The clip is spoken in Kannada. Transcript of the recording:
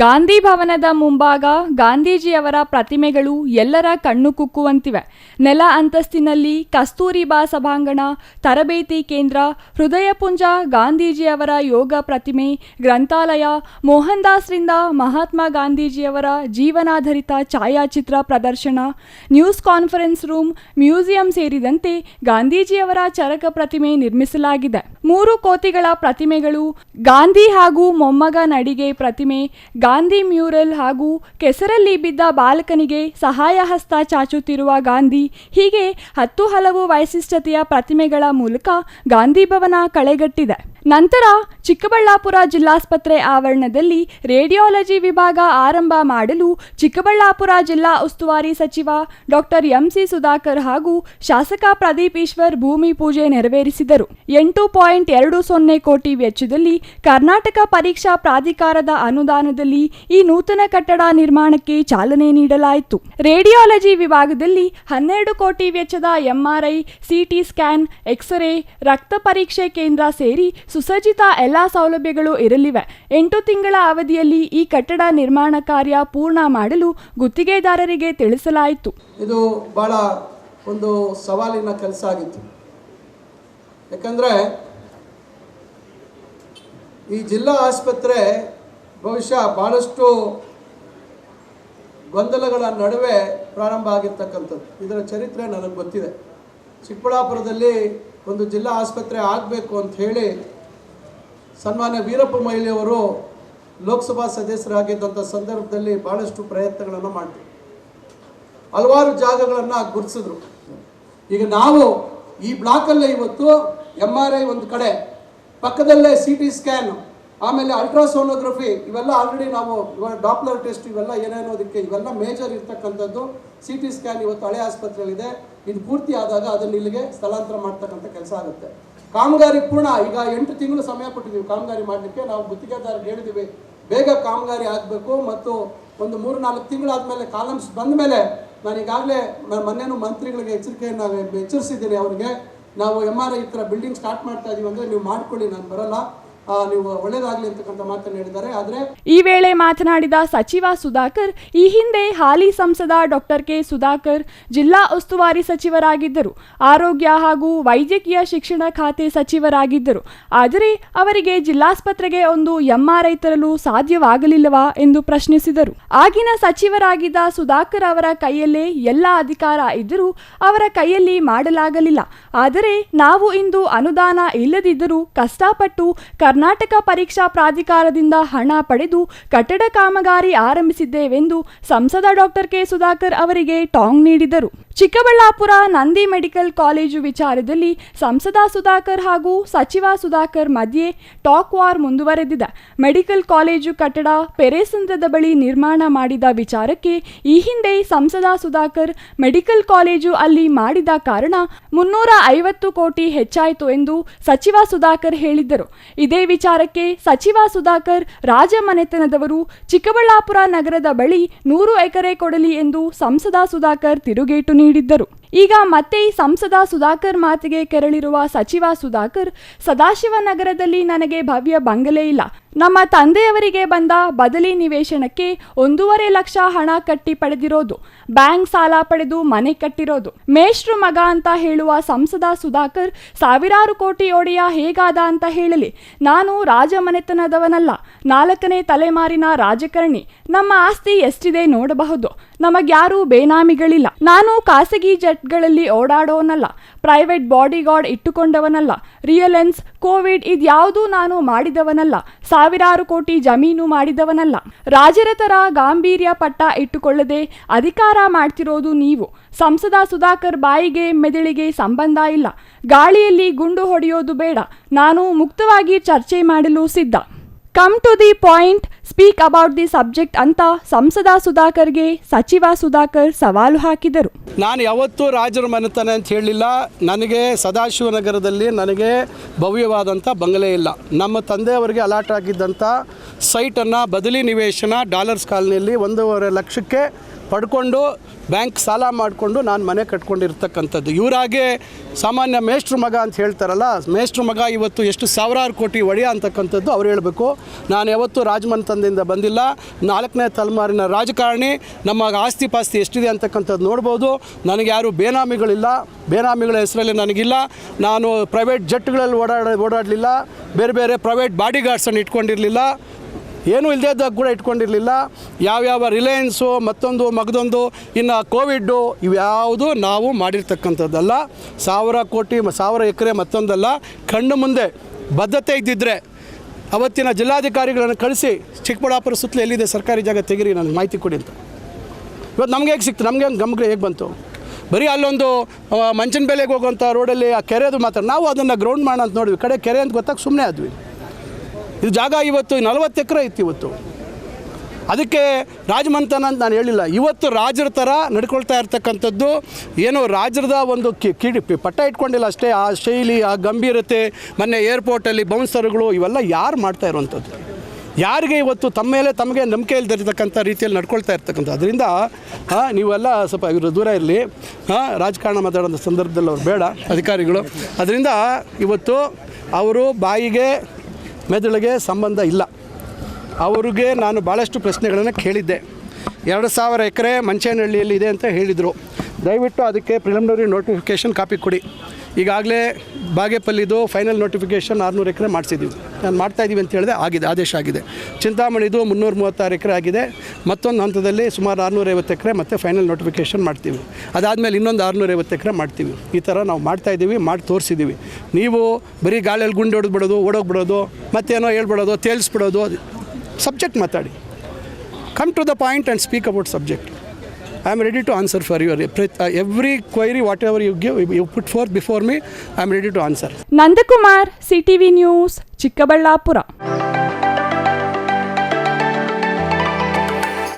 ಗಾಂಧಿ ಭವನದ ಮುಂಭಾಗ ಗಾಂಧೀಜಿಯವರ ಪ್ರತಿಮೆಗಳು ಎಲ್ಲರ ಕಣ್ಣು ಕುಕ್ಕುವಂತಿವೆ. ನೆಲ ಅಂತಸ್ತಿನಲ್ಲಿ ಕಸ್ತೂರಿಬಾ ಸಭಾಂಗಣ, ತರಬೇತಿ ಕೇಂದ್ರ, ಹೃದಯಪುಂಜ, ಗಾಂಧೀಜಿಯವರ ಯೋಗ ಪ್ರತಿಮೆ, ಗ್ರಂಥಾಲಯ, ಮೋಹನ್ ದಾಸ್ರಿಂದ ಮಹಾತ್ಮ ಗಾಂಧೀಜಿಯವರ ಜೀವನಾಧಾರಿತ ಛಾಯಾಚಿತ್ರ ಪ್ರದರ್ಶನ, ನ್ಯೂಸ್ ಕಾನ್ಫರೆನ್ಸ್ ರೂಮ್, ಮ್ಯೂಸಿಯಂ ಸೇರಿದಂತೆ ಗಾಂಧೀಜಿಯವರ ಚರಕ ಪ್ರತಿಮೆ ನಿರ್ಮಿಸಲಾಗಿದೆ. 3 ಕೋತಿಗಳ ಪ್ರತಿಮೆಗಳು, ಗಾಂಧಿ ಹಾಗೂ ಮೊಮ್ಮಗ ನಡಿಗೆ ಪ್ರತಿಮೆ, ಗಾಂಧಿ ಮ್ಯೂರಲ್ ಹಾಗೂ ಕೆಸರಲ್ಲಿ ಬಿದ್ದ ಬಾಲಕನಿಗೆ ಸಹಾಯ ಹಸ್ತ ಚಾಚುತ್ತಿರುವ ಗಾಂಧಿ, ಹೀಗೆ 10 ಹಲವು ವೈಶಿಷ್ಟ್ಯತೆಯ ಪ್ರತಿಮೆಗಳ ಮೂಲಕ ಗಾಂಧಿ ಭವನ ಕಳೆಗಟ್ಟಿದೆ. ನಂತರ ಚಿಕ್ಕಬಳ್ಳಾಪುರ ಜಿಲ್ಲಾಸ್ಪತ್ರೆ ಆವರಣದಲ್ಲಿ ರೇಡಿಯಾಲಜಿ ವಿಭಾಗ ಆರಂಭ ಮಾಡಲು ಚಿಕ್ಕಬಳ್ಳಾಪುರ ಜಿಲ್ಲಾ ಉಸ್ತುವಾರಿ ಸಚಿವ ಡಾಕ್ಟರ್ ಎಂ.ಸಿ. ಸುಧಾಕರ್ ಹಾಗೂ ಶಾಸಕ ಪ್ರದೀಪ್ ಈಶ್ವರ್ ಭೂಮಿ ಪೂಜೆ ನೆರವೇರಿಸಿದರು. 8.20 ಕೋಟಿ ವೆಚ್ಚದಲ್ಲಿ ಕರ್ನಾಟಕ ಪರೀಕ್ಷಾ ಪ್ರಾಧಿಕಾರದ ಅನುದಾನದಲ್ಲಿ ಈ ನೂತನ ಕಟ್ಟಡ ನಿರ್ಮಾಣಕ್ಕೆ ಚಾಲನೆ ನೀಡಲಾಯಿತು. ರೇಡಿಯಾಲಜಿ ವಿಭಾಗದಲ್ಲಿ 12 ಕೋಟಿ ವೆಚ್ಚದ ಎಂಆರ್ಐ, ಸಿಟಿ ಸ್ಕ್ಯಾನ್, ಎಕ್ಸ್ರೇ, ರಕ್ತ ಪರೀಕ್ಷೆ ಕೇಂದ್ರ ಸೇರಿ ಸುಸಜ್ಜಿತ ಎಲ್ಲಾ ಸೌಲಭ್ಯಗಳು ಇರಲಿವೆ. 8 ತಿಂಗಳ ಅವಧಿಯಲ್ಲಿ ಈ ಕಟ್ಟಡ ನಿರ್ಮಾಣ ಕಾರ್ಯ ಪೂರ್ಣ ಮಾಡಲು ಗುತ್ತಿಗೆದಾರರಿಗೆ ತಿಳಿಸಲಾಯಿತು. ಇದು ಬಹಳ ಒಂದು ಸವಾಲಿನ ಕೆಲಸ ಆಗಿತ್ತು. ಯಾಕಂದರೆ ಈ ಜಿಲ್ಲಾ ಆಸ್ಪತ್ರೆ ಬಹುಶಃ ಬಹಳಷ್ಟು ಗೊಂದಲಗಳ ನಡುವೆ ಪ್ರಾರಂಭ ಆಗಿರ್ತಕ್ಕಂಥದ್ದು. ಇದರ ಚರಿತ್ರೆ ನನಗೆ ಗೊತ್ತಿದೆ. ಚಿಕ್ಕಬಳ್ಳಾಪುರದಲ್ಲಿ ಒಂದು ಜಿಲ್ಲಾ ಆಸ್ಪತ್ರೆ ಆಗಬೇಕು ಅಂತ ಹೇಳಿ ಸನ್ಮಾನ್ಯ ವೀರಪ್ಪ ಮೊಯ್ಲಿಯವರು ಲೋಕಸಭಾ ಸದಸ್ಯರಾಗಿದ್ದಂಥ ಸಂದರ್ಭದಲ್ಲಿ ಭಾಳಷ್ಟು ಪ್ರಯತ್ನಗಳನ್ನು ಮಾಡಿದ್ರು. ಹಲವಾರು ಜಾಗಗಳನ್ನು ಗುರುತಿಸಿದ್ರು. ಈಗ ನಾವು ಈ ಬ್ಲಾಕಲ್ಲೇ ಇವತ್ತು MRI ಒಂದು ಕಡೆ, ಪಕ್ಕದಲ್ಲೇ CT ಸ್ಕ್ಯಾನ್, ಆಮೇಲೆ ಅಲ್ಟ್ರಾಸೋನೋಗ್ರಫಿ, ಇವೆಲ್ಲ ಆಲ್ರೆಡಿ ನಾವು ಇವಾಗ ಡಾಪ್ಲರ್ ಟೆಸ್ಟ್ ಇವೆಲ್ಲ ಏನೇನೋದಕ್ಕೆ ಇವೆಲ್ಲ ಮೇಜರ್ ಇರ್ತಕ್ಕಂಥದ್ದು. CT ಸ್ಕ್ಯಾನ್ ಇವತ್ತು ಹಳೆ ಆಸ್ಪತ್ರೆಯಲ್ಲಿದೆ. ಇದು ಪೂರ್ತಿ ಆದಾಗ ಅದನ್ನು ಇಲ್ಲಿಗೆ ಸ್ಥಳಾಂತರ ಮಾಡ್ತಕ್ಕಂಥ ಕೆಲಸ ಆಗುತ್ತೆ. ಕಾಮಗಾರಿ ಪೂರ್ಣ, ಈಗ 8 ತಿಂಗಳು ಸಮಯ ಕೊಟ್ಟಿದ್ದೀವಿ ಕಾಮಗಾರಿ ಮಾಡಲಿಕ್ಕೆ. ನಾವು ಗುತ್ತಿಗೆದಾರರಿಗೆ ಹೇಳಿದ್ದೀವಿ ಬೇಗ ಕಾಮಗಾರಿ ಆಗಬೇಕು ಮತ್ತು ಒಂದು 3-4 ತಿಂಗಳಾದಮೇಲೆ ಕಾಲಮ್ಸ್ ಬಂದ ಮೇಲೆ, ನಾನು ಈಗಾಗಲೇ ಮೊನ್ನೆನೂ ಮಂತ್ರಿಗಳಿಗೆ ಎಚ್ಚರಿಸಿದ್ದೀನಿ. ಅವರಿಗೆ ನಾವು MRI ಈ ಥರ ಬಿಲ್ಡಿಂಗ್ ಸ್ಟಾರ್ಟ್ ಮಾಡ್ತಾ ಇದೀವಿ ಅಂದರೆ ನೀವು ಮಾಡ್ಕೊಳ್ಳಿ, ನಾನು ಬರಲ್ಲ, ನೀವು ಒಳ್ಳೇದಾಗಲಿ ಅಂತಕ್ಕಂಥ ಮಾತನ್ನು ಹೇಳಿದ್ದಾರೆ. ಆದರೆ ಈ ವೇಳೆ ಮಾತನಾಡಿದ ಸಚಿವ ಸುಧಾಕರ್, ಈ ಹಿಂದೆ ಹಾಲಿ ಸಂಸದ ಡಾಕ್ಟರ್ ಕೆ ಸುಧಾಕರ್ ಜಿಲ್ಲಾ ಉಸ್ತುವಾರಿ ಸಚಿವರಾಗಿದ್ದರು, ಆರೋಗ್ಯ ಹಾಗೂ ವೈದ್ಯಕೀಯ ಶಿಕ್ಷಣ ಖಾತೆ ಸಚಿವರಾಗಿದ್ದರು. ಆದರೆ ಅವರಿಗೆ ಜಿಲ್ಲಾಸ್ಪತ್ರೆಗೆ ಒಂದು MRI ತರಲು ಸಾಧ್ಯವಾಗಲಿಲ್ಲವಾ ಎಂದು ಪ್ರಶ್ನಿಸಿದರು. ಆಗಿನ ಸಚಿವರಾಗಿದ್ದ ಸುಧಾಕರ್ ಅವರ ಕೈಯಲ್ಲೇ ಎಲ್ಲ ಅಧಿಕಾರ ಇದ್ದರೂ ಅವರ ಕೈಯಲ್ಲಿ ಮಾಡಲಾಗಲಿಲ್ಲ. ಆದರೆ ನಾವು ಇಂದು ಅನುದಾನ ಇಲ್ಲದಿದ್ದರೂ ಕಷ್ಟಪಟ್ಟು ಕರ್ನಾಟಕ ಪರೀಕ್ಷಾ ಪ್ರಾಧಿಕಾರದಿಂದ ಹಣ ಪಡೆದು ಕಟ್ಟಡ ಕಾಮಗಾರಿ ಆರಂಭಿಸಿದ್ದೇವೆಂದು ಸಂಸದ ಡಾಕ್ಟರ್ ಕೆ ಸುಧಾಕರ್ ಅವರಿಗೆ ಟಾಂಗ್ ನೀಡಿದರು. ಚಿಕ್ಕಬಳ್ಳಾಪುರ ನಂದಿ ಮೆಡಿಕಲ್ ಕಾಲೇಜು ವಿಚಾರದಲ್ಲಿ ಸಂಸದ ಸುಧಾಕರ್ ಹಾಗೂ ಸಚಿವ ಸುಧಾಕರ್ ಮಧ್ಯೆ ಟಾಕ್ ವಾರ್ ಮುಂದುವರೆದಿದೆ. ಮೆಡಿಕಲ್ ಕಾಲೇಜು ಕಟ್ಟಡ ಪೆರೇಸಂದ್ರದ ಬಳಿ ನಿರ್ಮಾಣ ಮಾಡಿದ ವಿಚಾರಕ್ಕೆ ಈ ಹಿಂದೆ ಸಂಸದ ಸುಧಾಕರ್ ಮೆಡಿಕಲ್ ಕಾಲೇಜು ಅಲ್ಲಿ ಮಾಡಿದ ಕಾರಣ 350 ಕೋಟಿ ಹೆಚ್ಚಾಯಿತು ಎಂದು ಸಚಿವ ಸುಧಾಕರ್ ಹೇಳಿದ್ದರು. ಇದೇ ವಿಚಾರಕ್ಕೆ ಸಚಿವ ಸುಧಾಕರ್ ರಾಜಮನೆತನದವರು ಚಿಕ್ಕಬಳ್ಳಾಪುರ ನಗರದ ಬಳಿ 100 ಎಕರೆ ಕೊಡಲಿ ಎಂದು ಸಂಸದ ಸುಧಾಕರ್ ತಿರುಗೇಟು ನೀಡಿದ್ದರು. ಈಗ ಮತ್ತೆ ಸಂಸದ ಸುಧಾಕರ್ ಮಾತಿಗೆ ಕೆರಳಿರುವ ಸಚಿವ ಸುಧಾಕರ್, ಸದಾಶಿವನಗರದಲ್ಲಿ ನನಗೆ ಭವ್ಯ ಬಂಗಲೆ ಇಲ್ಲ. ನಮ್ಮ ತಂದೆಯವರಿಗೆ ಬಂದ ಬದಲಿ ನಿವೇಶನಕ್ಕೆ 1.5 ಲಕ್ಷ ಹಣ ಕಟ್ಟಿ ಪಡೆದಿರೋದು, ಬ್ಯಾಂಕ್ ಸಾಲ ಪಡೆದು ಮನೆ ಕಟ್ಟಿರೋದು. ಮೇಷ್ಟ್ರು ಮಗ ಅಂತ ಹೇಳುವ ಸಂಸದ ಸುಧಾಕರ್ ಸಾವಿರಾರು ಕೋಟಿ ಒಡೆಯ ಹೇಗಾದ ಅಂತ ಹೇಳಲಿ. ನಾನು ರಾಜಮನೆತನದವನಲ್ಲ, 4ನೇ ತಲೆಮಾರಿನ ರಾಜಕಾರಣಿ. ನಮ್ಮ ಆಸ್ತಿ ಎಷ್ಟಿದೆ ನೋಡಬಹುದು. ನಮಗ್ಯಾರೂ ಬೇನಾಮಿಗಳಿಲ್ಲ. ನಾನು ಖಾಸಗಿ ಜೆಟ್ಗಳಲ್ಲಿ ಓಡಾಡೋನಲ್ಲ, ಪ್ರೈವೇಟ್ ಬಾಡಿಗಾರ್ಡ್ ಇಟ್ಟುಕೊಂಡವನಲ್ಲ, ರಿಯಲೆನ್ಸ್, ಕೋವಿಡ್ ಇದ್ಯಾವುದೂ ನಾನು ಮಾಡಿದವನಲ್ಲ, ಸಾವಿರಾರು ಕೋಟಿ ಜಮೀನು ಮಾಡಿದವನಲ್ಲ. ರಾಜರ ತರ ಗಾಂಭೀರ್ಯ ಪಟ್ಟ ಇಟ್ಟುಕೊಳ್ಳದೆ ಅಧಿಕಾರ ಮಾಡ್ತಿರೋದು ನೀವು. ಸಂಸದ ಸುಧಾಕರ್ ಬಾಯಿಗೆ ಮೆದುಳಿಗೆ ಸಂಬಂಧ ಇಲ್ಲ. ಗಾಳಿಯಲ್ಲಿ ಗುಂಡು ಹೊಡೆಯೋದು ಬೇಡ. ನಾನು ಮುಕ್ತವಾಗಿ ಚರ್ಚೆ ಮಾಡಲು ಸಿದ್ಧ. Come to the point, speak about the subject ಅಂತ ಸಂಸದ ಸುಧಾಕರ್ಗೆ ಸಚಿವ ಸುಧಾಕರ್ ಸವಾಲು ಹಾಕಿದರು. ನಾನು ಯಾವತ್ತೂ ರಾಜರ ಮನೆತನ ಅಂತ ಹೇಳಲಿಲ್ಲ. ನನಗೆ ಸದಾಶಿವನಗರದಲ್ಲಿ ನನಗೆ ಭವ್ಯವಾದಂಥ ಬಂಗಲೆ ಇಲ್ಲ. ನಮ್ಮ ತಂದೆಯವರಿಗೆ ಅಲಾಟ್ ಆಗಿದ್ದಂಥ ಸೈಟನ್ನು ಬದಲಿ ನಿವೇಶನ ಡಾಲರ್ಸ್ ಕಾಲನಿಯಲ್ಲಿ 1.5 ಲಕ್ಷಕ್ಕೆ ಪಡ್ಕೊಂಡು ಬ್ಯಾಂಕ್ ಸಾಲ ಮಾಡಿಕೊಂಡು ನಾನು ಮನೆ ಕಟ್ಕೊಂಡಿರ್ತಕ್ಕಂಥದ್ದು. ಇವರಾಗೆ ಸಾಮಾನ್ಯ ಮೇಷ್ಟ್ರ ಮಗ ಅಂತ ಹೇಳ್ತಾರಲ್ಲ, ಮೇಷ್ಟ್ರ ಮಗ ಇವತ್ತು ಎಷ್ಟು ಸಾವಿರಾರು ಕೋಟಿ ಒಡೆಯ ಅಂತಕ್ಕಂಥದ್ದು ಅವ್ರು ಹೇಳಬೇಕು. ನಾನು ಯಾವತ್ತೂ ರಾಜಮನೆತನದಿಂದ ಬಂದಿಲ್ಲ, 4ನೇ ತಲೆಮಾರಿನ ರಾಜಕಾರಣಿ. ನಮ್ಮ ಆಸ್ತಿ ಪಾಸ್ತಿ ಎಷ್ಟಿದೆ ಅಂತಕ್ಕಂಥದ್ದು ನೋಡ್ಬೋದು. ನನಗೆ ಯಾರು ಬೇನಾಮಿಗಳಿಲ್ಲ, ಬೇನಾಮಿಗಳ ಹೆಸರಲ್ಲಿ ನನಗಿಲ್ಲ. ನಾನು ಪ್ರೈವೇಟ್ ಜೆಟ್ಗಳಲ್ಲಿ ಓಡಾಡಲಿಲ್ಲ, ಬೇರೆ ಬೇರೆ ಪ್ರೈವೇಟ್ ಬಾಡಿ ಗಾರ್ಡ್ಸನ್ನು ಇಟ್ಕೊಂಡಿರಲಿಲ್ಲ, ಏನೂ ಇಲ್ಲದಾಗ ಕೂಡ ಇಟ್ಕೊಂಡಿರಲಿಲ್ಲ. ಯಾವ್ಯಾವ ರಿಲಯನ್ಸು ಮತ್ತೊಂದು ಮಗದೊಂದು ಇನ್ನು ಕೋವಿಡ್ಡು ಇವ್ಯಾವುದು ನಾವು ಮಾಡಿರ್ತಕ್ಕಂಥದ್ದಲ್ಲ. 1000 ಕೋಟಿ 1000 ಎಕರೆ ಮತ್ತೊಂದಲ್ಲ. ಕಣ್ಣು ಮುಂದೆ ಬದ್ಧತೆ ಇದ್ದಿದ್ದರೆ ಅವತ್ತಿನ ಜಿಲ್ಲಾಧಿಕಾರಿಗಳನ್ನು ಕಳಿಸಿ ಚಿಕ್ಕಬಳ್ಳಾಪುರ ಸುತ್ತಲೂ ಎಲ್ಲಿದೆ ಸರ್ಕಾರಿ ಜಾಗ ತೆಗೀರಿ, ನನಗೆ ಮಾಹಿತಿ ಕೊಡಿ ಅಂತ. ಇವತ್ತು ನಮಗೆ ಹೇಗೆ ಸಿಕ್ತು, ನಮಗೆ ಗಮನ ಹೇಗೆ ಬಂತು? ಬರೀ ಅಲ್ಲೊಂದು ಮಂಚನ ಬೆಲೆಗೆ ಹೋಗುವಂಥ ರೋಡಲ್ಲಿ ಆ ಕೆರೆದು ಮಾತ್ರ ನಾವು ಅದನ್ನು ಗ್ರೌಂಡ್ ಮಾಡೋಣ ಅಂತ ನೋಡಿದ್ವಿ. ಕಡೆ ಕೆರೆ ಅಂತ ಗೊತ್ತಾಗ ಸುಮ್ಮನೆ ಆದ್ವಿ. ಇದು ಜಾಗ ಇವತ್ತು 40 ಎಕರೆ ಇತ್ತು ಇವತ್ತು. ಅದಕ್ಕೆ ರಾಜಮನೆತನ ಅಂತ ನಾನು ಹೇಳಿಲ್ಲ. ಇವತ್ತು ರಾಜರ ಥರ ನಡ್ಕೊಳ್ತಾ ಇರ್ತಕ್ಕಂಥದ್ದು ಏನೋ ರಾಜರದ ಒಂದು ಪಟ್ಟ ಇಟ್ಕೊಂಡಿಲ್ಲ ಅಷ್ಟೇ. ಆ ಶೈಲಿ, ಆ ಗಂಭೀರತೆ, ಮೊನ್ನೆ ಏರ್ಪೋರ್ಟಲ್ಲಿ ಬೌನ್ಸರ್ಗಳು ಇವೆಲ್ಲ ಯಾರು ಮಾಡ್ತಾ ಇರುವಂಥದ್ದು? ಯಾರಿಗೆ ಇವತ್ತು ತಮ್ಮ ಮೇಲೆ ತಮಗೆ ನಂಬಿಕೆ ಇಲ್ದಿರತಕ್ಕಂಥ ರೀತಿಯಲ್ಲಿ ನಡ್ಕೊಳ್ತಾ ಇರ್ತಕ್ಕಂಥ. ಅದರಿಂದ ನೀವೆಲ್ಲ ಸ್ವಲ್ಪ ಇವರು ದೂರ ಇರಲಿ. ರಾಜಕಾರಣ ಮಾತಾಡೋಂಥ ಸಂದರ್ಭದಲ್ಲಿ ಅವ್ರು ಬೇಡ ಅಧಿಕಾರಿಗಳು. ಅದರಿಂದ ಇವತ್ತು ಅವರು ಬಾಯಿಗೆ ಮೆದುಳಿಗೆ ಸಂಬಂಧ ಇಲ್ಲ. ಅವ್ರಿಗೆ ನಾನು ಭಾಳಷ್ಟು ಪ್ರಶ್ನೆಗಳನ್ನು ಕೇಳಿದ್ದೆ. 2000 ಎಕರೆ ಮಂಚೇನಹಳ್ಳಿಯಲ್ಲಿ ಇದೆ ಅಂತ ಹೇಳಿದರು. ದಯವಿಟ್ಟು ಅದಕ್ಕೆ ಪ್ರಿಲಿಮಿನರಿ ನೋಟಿಫಿಕೇಷನ್ ಕಾಪಿ ಕೊಡಿ. ಈಗಾಗಲೇ ಬಾಗೇಪಲ್ಲಿದು ಫೈನಲ್ ನೋಟಿಫಿಕೇಷನ್ 600 ಎಕರೆ ಮಾಡಿಸಿದ್ದೀವಿ. ನಾನು ಮಾಡ್ತಾಯಿದ್ದೀವಿ ಅಂತ ಹೇಳಿದೆ, ಆಗಿದೆ, ಆದೇಶ ಆಗಿದೆ. ಚಿಂತಾಮಣಿದು 336 ಎಕರೆ ಆಗಿದೆ. ಮತ್ತೊಂದು ಹಂತದಲ್ಲಿ ಸುಮಾರು 650 ಎಕರೆ ಮತ್ತೆ ಫೈನಲ್ ನೋಟಿಫಿಕೇಷನ್ ಮಾಡ್ತೀವಿ. ಅದಾದಮೇಲೆ ಇನ್ನೊಂದು 650 ಎಕರೆ ಮಾಡ್ತೀವಿ. ಈ ಥರ ನಾವು ಮಾಡ್ತಾಯಿದ್ದೀವಿ, ಮಾಡಿ ತೋರಿಸಿದ್ದೀವಿ. ನೀವು ಬರೀ ಗಾಳಿಯಲ್ಲಿ ಗುಂಡು ಹೊಡೆದ್ಬಿಡೋದು, ಓಡೋಗ್ಬಿಡೋದು, ಮತ್ತೇನೋ ಹೇಳ್ಬಿಡೋದು, ತೇಲಿಸ್ಬಿಡೋದು, ಸಬ್ಜೆಕ್ಟ್ ಮಾತಾಡಿ. Come to the point and speak about subject. I am ready to answer for your every query, whatever you give, you put forth before me, I am ready to answer. Nandakumar, CTV news, Chikkaballapur.